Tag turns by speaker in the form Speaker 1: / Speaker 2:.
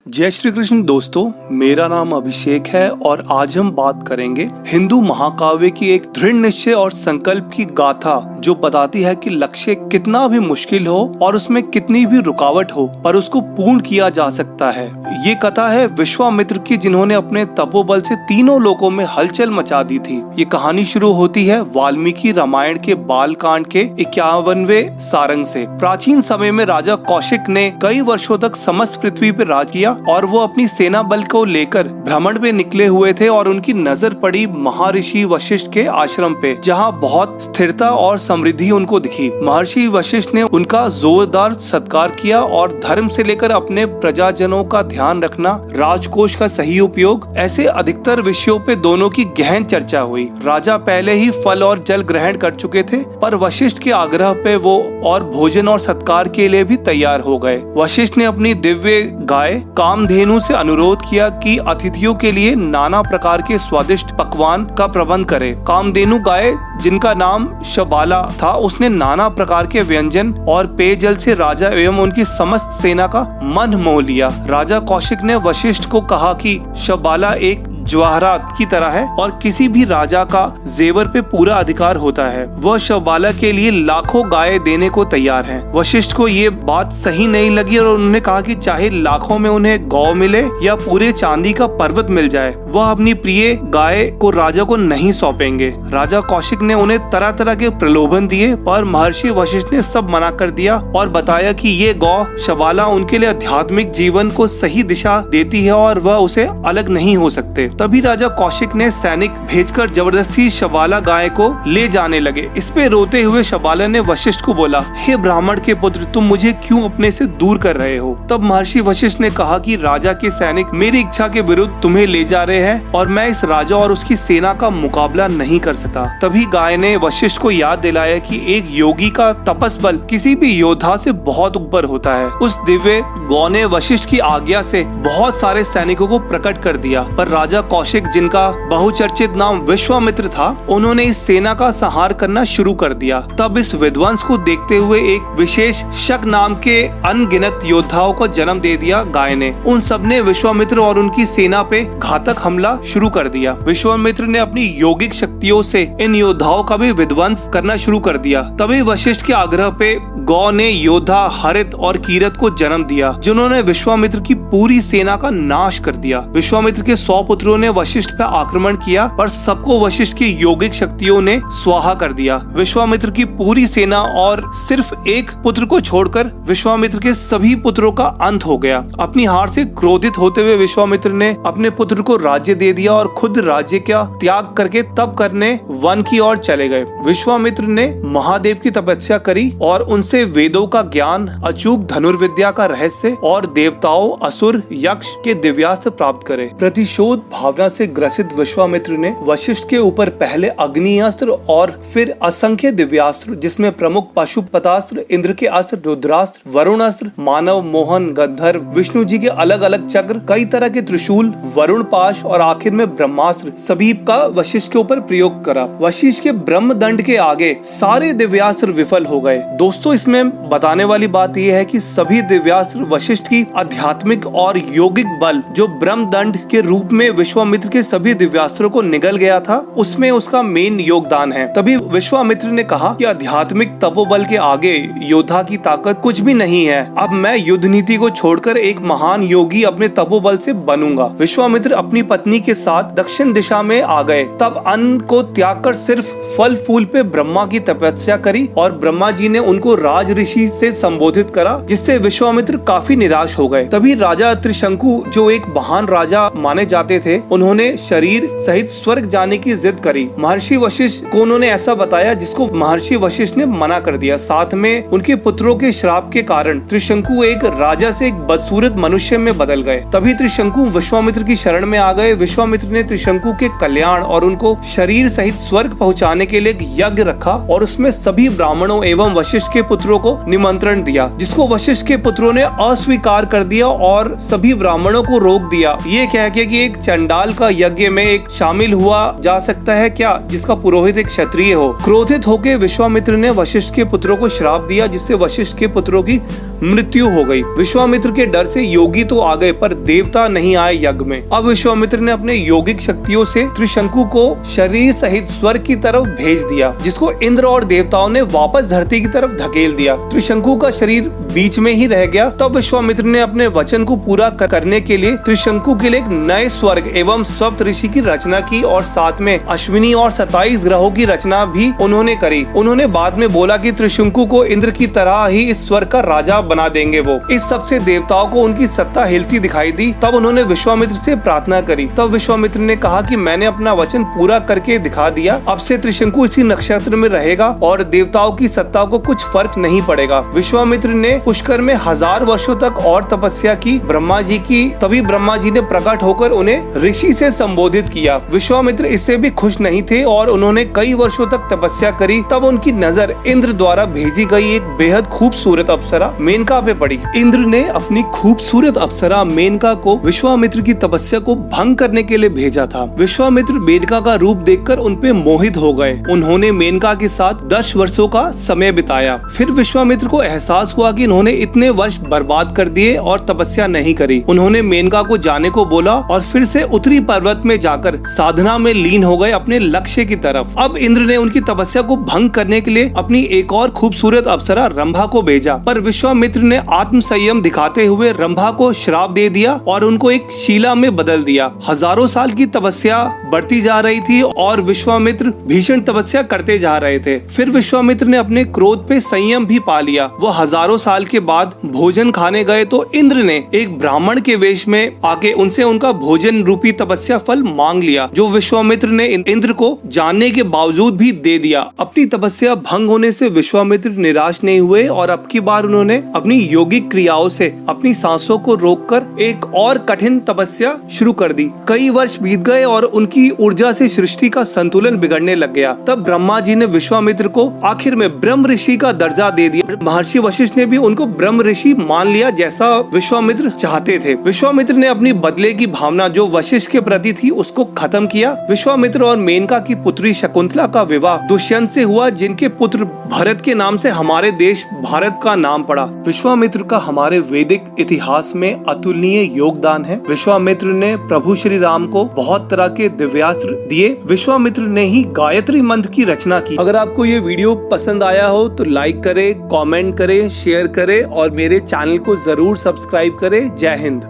Speaker 1: जय श्री कृष्ण दोस्तों, मेरा नाम अभिषेक है और आज हम बात करेंगे हिंदू महाकाव्य की एक दृढ़ निश्चय और संकल्प की गाथा जो बताती है कि लक्ष्य कितना भी मुश्किल हो और उसमें कितनी भी रुकावट हो पर उसको पूर्ण किया जा सकता है। ये कथा है विश्वामित्र की, जिन्होंने अपने तपोबल से तीनों लोकों में हलचल मचा दी थी। ये कहानी शुरू होती है वाल्मीकि रामायण के बालकांड के 51वें सारंग से। प्राचीन समय में राजा कौशिक ने कई वर्षों तक समस्त पृथ्वी पर राज किया और वो अपनी सेना बल को लेकर भ्रमण पे निकले हुए थे और उनकी नजर पड़ी महर्षि वशिष्ठ के आश्रम पे, जहाँ बहुत स्थिरता और समृद्धि उनको दिखी। महर्षि वशिष्ठ ने उनका जोरदार सत्कार किया और धर्म से लेकर अपने प्रजाजनों का ध्यान रखना, राजकोष का सही उपयोग, ऐसे अधिकतर विषयों पे दोनों की गहन चर्चा हुई। राजा पहले ही फल और जल ग्रहण कर चुके थे पर वशिष्ठ के आग्रह पे वो और भोजन और सत्कार के लिए भी तैयार हो गए। वशिष्ठ ने अपनी दिव्य गाय कामधेनु से अनुरोध किया कि अतिथियों के लिए नाना प्रकार के स्वादिष्ट पकवान का प्रबंध करे। कामधेनु गाय, जिनका नाम शबाला था, उसने नाना प्रकार के व्यंजन और पेयजल से राजा एवं उनकी समस्त सेना का मन मोह लिया। राजा कौशिक ने वशिष्ठ को कहा कि शबाला एक जवाहरात की तरह है और किसी भी राजा का जेवर पे पूरा अधिकार होता है। वह शबाला के लिए लाखों गाय देने को तैयार है। वशिष्ठ को ये बात सही नहीं लगी और उन्होंने कहा कि चाहे लाखों में उन्हें गौ मिले या पूरे चांदी का पर्वत मिल जाए, वह अपनी प्रिय गाय को राजा को नहीं सौंपेंगे। राजा कौशिक ने उन्हें तरह तरह के प्रलोभन दिए पर महर्षि वशिष्ठ ने सब मना कर दिया और बताया कि ये गौ शबाला उनके लिए आध्यात्मिक जीवन को सही दिशा देती है और वह उसे अलग नहीं हो सकते। तभी राजा कौशिक ने सैनिक भेजकर जबरदस्ती शबाला गाय को ले जाने लगे। इस पे रोते हुए शबाला ने वशिष्ठ को बोला, हे ब्राह्मण के पुत्र, तुम मुझे क्यों अपने से दूर कर रहे हो? तब महर्षि वशिष्ठ ने कहा कि राजा के सैनिक मेरी इच्छा के विरुद्ध तुम्हें ले जा रहे हैं और मैं इस राजा और उसकी सेना का मुकाबला नहीं कर सकता। तभी गाय ने वशिष्ठ को याद दिलाया कि एक योगी का तपस बल किसी भी योद्धा से बहुत ऊपर होता है। उस दिव्य गौ ने वशिष्ठ की आज्ञा से बहुत सारे सैनिकों को प्रकट कर दिया पर राजा कौशिक, जिनका बहुचर्चित नाम विश्वामित्र था, उन्होंने इस सेना का संहार करना शुरू कर दिया। तब इस विध्वंस को देखते हुए एक विशेष शक नाम के अनगिनत योद्धाओं को जन्म दे दिया गाय ने। उन सब ने विश्वामित्र और उनकी सेना पे घातक हमला शुरू कर दिया। विश्वामित्र ने अपनी योगिक शक्तियों से इन योद्धाओं का भी विध्वंस करना शुरू कर दिया। तभी वशिष्ठ के आग्रह पे गौ ने योद्धा हरित और कीरत को जन्म दिया, जिन्होंने विश्वामित्र की पूरी सेना का नाश कर दिया। विश्वामित्र के 100 पुत्रों ने वशिष्ठ पर आक्रमण किया पर सबको वशिष्ठ की योगिक शक्तियों ने स्वाहा कर दिया। विश्वामित्र की पूरी सेना और सिर्फ एक पुत्र को छोड़कर विश्वामित्र के सभी पुत्रों का अंत हो गया। अपनी हार से क्रोधित होते हुए विश्वामित्र ने अपने पुत्र को राज्य दे दिया और खुद राज्य का त्याग करके तप करने वन की ओर चले गए। विश्वामित्र ने महादेव की तपस्या करी और उनसे वेदों का ज्ञान, अचूक धनुर्विद्या का रहस्य और देवताओं, असुर, यक्ष के दिव्यास्त्र प्राप्त करे। प्रतिशोध भावना से ग्रसित विश्वामित्र ने वशिष्ठ के ऊपर पहले अग्नियास्त्र और फिर असंख्य दिव्यास्त्र, जिसमें प्रमुख पशुपतास्त्र, इंद्र के अस्त्र, रुद्रास्त्र, वरुणास्त्र, मानव मोहन, गंधर्व, विष्णु जी के अलग अलग चक्र, कई तरह के त्रिशूल, वरुण पाश और आखिर में ब्रह्मास्त्र, सभी का वशिष्ठ के ऊपर प्रयोग करा। वशिष्ठ के ब्रह्म दंड के आगे सारे दिव्यास्त्र विफल हो गए। दोस्तों, इसमें बताने वाली बात यह है कि सभी दिव्यास्त्र वशिष्ठ की आध्यात्मिक और यौगिक बल, जो ब्रह्म दंड के रूप में विश्वामित्र के सभी दिव्यास्त्रों को निगल गया था, उसमें उसका मेन योगदान है। तभी विश्वामित्र ने कहा कि आध्यात्मिक तपोबल के आगे योद्धा की ताकत कुछ भी नहीं है। अब मैं युद्ध नीति को छोड़कर एक महान योगी अपने तपोबल से बनूंगा। विश्वामित्र अपनी पत्नी के साथ दक्षिण दिशा में आ गए। तब अन्न को त्याग कर सिर्फ फल फूल पे ब्रह्मा की तपस्या करी और ब्रह्मा जी ने उनको राज ऋषि से संबोधित करा, जिससे विश्वामित्र काफी निराश हो गए। तभी राजा त्रिशंकु, जो एक महान राजा माने जाते थे, उन्होंने शरीर सहित स्वर्ग जाने की जिद करी। महर्षि वशिष्ठ को उन्होंने ऐसा बताया जिसको महर्षि वशिष्ठ ने मना कर दिया। साथ में उनके पुत्रों के श्राप के कारण त्रिशंकु एक राजा से एक बदसूरत मनुष्य में बदल गए। तभी त्रिशंकु विश्वामित्र की शरण में आ गए गए विश्वामित्र ने त्रिशंकु के कल्याण और उनको शरीर सहित स्वर्ग पहुंचाने के लिए एक यज्ञ रखा और उसमें सभी ब्राह्मणों एवं वशिष्ठ के पुत्रों को निमंत्रण दिया, जिसको वशिष्ठ के पुत्रों ने अस्वीकार कर दिया और सभी ब्राह्मणों को रोक दिया, ये कह के कि एक चंडाल का यज्ञ में एक शामिल हुआ जा सकता है क्या जिसका पुरोहित एक क्षत्रिय हो। क्रोधित होकर विश्वामित्र ने वशिष्ठ के पुत्रों को श्राप दिया, जिससे वशिष्ठ के पुत्रों की मृत्यु हो गई। विश्वामित्र के डर से योगी तो आ गए पर देवता नहीं आए यज्ञ में। अब विश्वामित्र ने अपने यौगिक शक्तियों से त्रिशंकु को शरीर सहित स्वर्ग की तरफ भेज दिया, जिसको इंद्र और देवताओं ने वापस धरती की तरफ धकेल दिया। त्रिशंकु का शरीर बीच में ही रह गया। तब विश्वामित्र ने अपने वचन को पूरा करने के लिए त्रिशंकु के लिए एक नए स्वर्ग एवं सप्तऋषि की रचना की और साथ में अश्विनी और 27 ग्रहों की रचना भी उन्होंने करी। उन्होंने बाद में बोला कि त्रिशंकु को इंद्र की तरह ही इस स्वर्ग का राजा बना देंगे वो। इस सब से देवताओं को उनकी सत्ता हिलती दिखाई दी। तब उन्होंने विश्वामित्र से प्रार्थना करी। तब विश्वामित्र ने कहा कि मैंने अपना वचन पूरा करके दिखा दिया, अब से त्रिशंकु इसी नक्षत्र में रहेगा और देवताओं की सत्ता को कुछ फर्क नहीं पड़ेगा। विश्वामित्र ने पुष्कर में 1000 वर्षों तक और तपस्या की ब्रह्मा जी की। तभी ब्रह्मा जी ने प्रकट होकर उन्हें ऋषि से संबोधित किया। विश्वामित्र इससे भी खुश नहीं थे और उन्होंने कई वर्षों तक तपस्या करी। तब उनकी नजर इंद्र द्वारा भेजी गई एक बेहद खूबसूरत अप्सरा मेनका पे पड़ी। इंद्र ने अपनी खूबसूरत अप्सरा मेनका को विश्वामित्र की तपस्या को भंग करने के लिए भेजा था। विश्वामित्र मेनका का रूप देखकर उन पे मोहित हो गए। उन्होंने मेनका के साथ 10 वर्षों का समय बिताया। फिर विश्वामित्र को एहसास हुआ कि उन्होंने इतने वर्ष बर्बाद कर दिए और तपस्या नहीं करी। उन्होंने मेनका को जाने को बोला और फिर से उत्तरी पर्वत में जाकर साधना में लीन हो गए अपने लक्ष्य की तरफ। अब इंद्र ने उनकी तपस्या को भंग करने के लिए अपनी एक और खूबसूरत अप्सरा रंभा को भेजा, पर विश्वामित्र ने आत्म संयम दिखाते हुए रंभा को श्राप दे दिया और उनको एक शिला में बदल दिया। हजारों साल की तपस्या बढ़ती जा रही थी और विश्वामित्र भीषण तपस्या करते जा रहे थे। फिर विश्वामित्र ने अपने क्रोध पे संयम भी पा लिया। वो हजारों साल के बाद भोजन खाने गए तो इंद्र ने एक ब्राह्मण के वेश में आके उनसे उनका भोजन रूपी तपस्या फल मांग लिया, जो विश्वामित्र ने इंद्र को जानने के बावजूद भी दे दिया। अपनी तपस्या भंग होने से विश्वामित्र निराश नहीं हुए और अब की बार उन्होंने अपनी यौगिक क्रियाओं से अपनी सांसों को रोककर एक और कठिन तपस्या शुरू कर दी। कई वर्ष बीत गए और उनकी ऊर्जा से सृष्टि का संतुलन बिगड़ने लग गया। तब ब्रह्मा जी ने विश्वामित्र को आखिर में ब्रह्म ऋषि का दर्जा दे दिया। महर्षि वशिष्ठ ने भी उनको ब्रह्म ऋषि मान लिया जैसा विश्वामित्र चाहते थे। विश्वामित्र ने अपनी बदले की भावना जो वशिष्ठ के प्रति थी उसको खत्म किया। विश्वामित्र और मेनका की पुत्री शकुंतला का विवाह दुष्यंत से हुआ, जिनके पुत्र भरत के नाम से हमारे देश भारत का नाम पड़ा। विश्वामित्र का हमारे वैदिक इतिहास में अतुलनीय योगदान है। विश्वामित्र ने प्रभु श्री राम को बहुत तरह के दिव्यास्त्र दिए। विश्वामित्र ने ही गायत्री मंत्र की रचना की। अगर आपको ये वीडियो पसंद आया हो तो लाइक करें, कमेंट करें, शेयर करें और मेरे चैनल को जरूर सब्सक्राइब करें। जय हिंद।